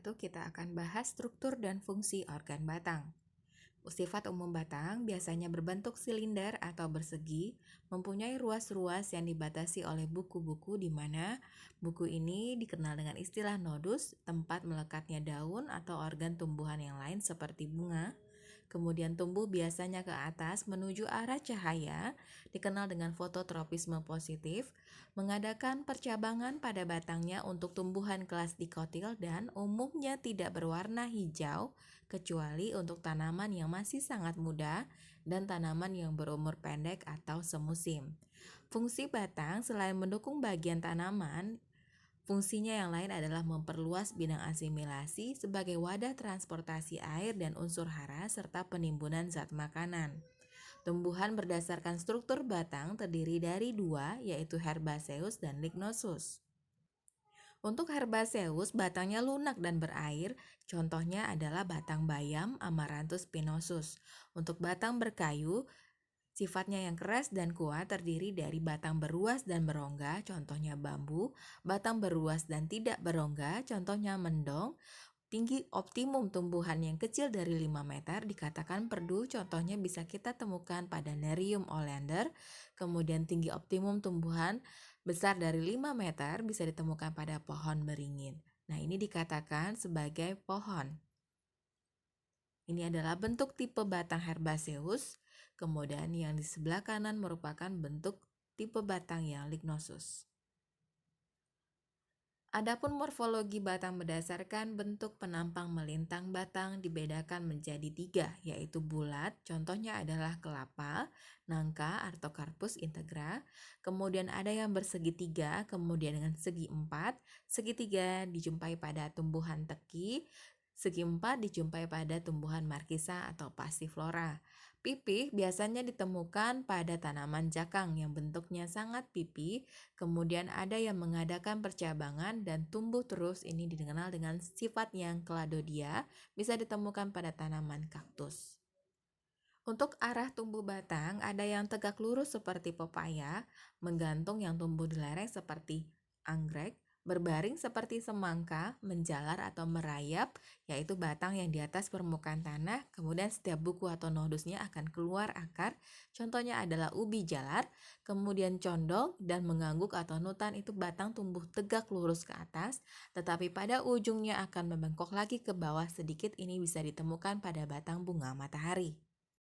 1 kita akan bahas struktur dan fungsi organ batang. Sifat umum batang biasanya berbentuk silinder atau bersegi, mempunyai ruas-ruas yang dibatasi oleh buku-buku di mana buku ini dikenal dengan istilah nodus, tempat melekatnya daun atau organ tumbuhan yang lain seperti bunga. Kemudian tumbuh biasanya ke atas menuju arah cahaya, dikenal dengan fototropisme positif, mengadakan percabangan pada batangnya untuk tumbuhan kelas dikotil dan umumnya tidak berwarna hijau, kecuali untuk tanaman yang masih sangat muda dan tanaman yang berumur pendek atau semusim. Fungsi batang selain mendukung bagian tanaman, fungsinya yang lain adalah memperluas bidang asimilasi sebagai wadah transportasi air dan unsur hara serta penimbunan zat makanan. Tumbuhan berdasarkan struktur batang terdiri dari dua, yaitu herbaceous dan lignosus. Untuk herbaceous, batangnya lunak dan berair, contohnya adalah batang bayam Amaranthus spinosus. Untuk batang berkayu, sifatnya yang keras dan kuat terdiri dari batang beruas dan berongga, contohnya bambu, batang beruas dan tidak berongga, contohnya mendong. Tinggi optimum tumbuhan yang kecil dari 5 meter dikatakan perdu, contohnya bisa kita temukan pada Nerium oleander. Kemudian tinggi optimum tumbuhan besar dari 5 meter bisa ditemukan pada pohon beringin. Nah, ini dikatakan sebagai pohon. Ini adalah bentuk tipe batang herbaceous, kemudian yang di sebelah kanan merupakan bentuk tipe batang yang lignosus. Adapun morfologi batang berdasarkan bentuk penampang melintang batang dibedakan menjadi 3, yaitu bulat, contohnya adalah kelapa, nangka, Artocarpus integra. Kemudian ada yang bersegi 3, kemudian dengan segi 4. Segitiga dijumpai pada tumbuhan teki, segi 4 dijumpai pada tumbuhan markisa atau passiflora. Pipih biasanya ditemukan pada tanaman jakang yang bentuknya sangat pipih, kemudian ada yang mengadakan percabangan dan tumbuh terus, ini dikenal dengan sifat yang cladodia, bisa ditemukan pada tanaman kaktus. Untuk arah tumbuh batang, ada yang tegak lurus seperti pepaya, menggantung yang tumbuh di lereng seperti anggrek, berbaring seperti semangka, menjalar atau merayap, yaitu batang yang di atas permukaan tanah, kemudian setiap buku atau nodusnya akan keluar akar, contohnya adalah ubi jalar, kemudian condong dan mengangguk atau nutan itu batang tumbuh tegak lurus ke atas, tetapi pada ujungnya akan membengkok lagi ke bawah sedikit, ini bisa ditemukan pada batang bunga matahari.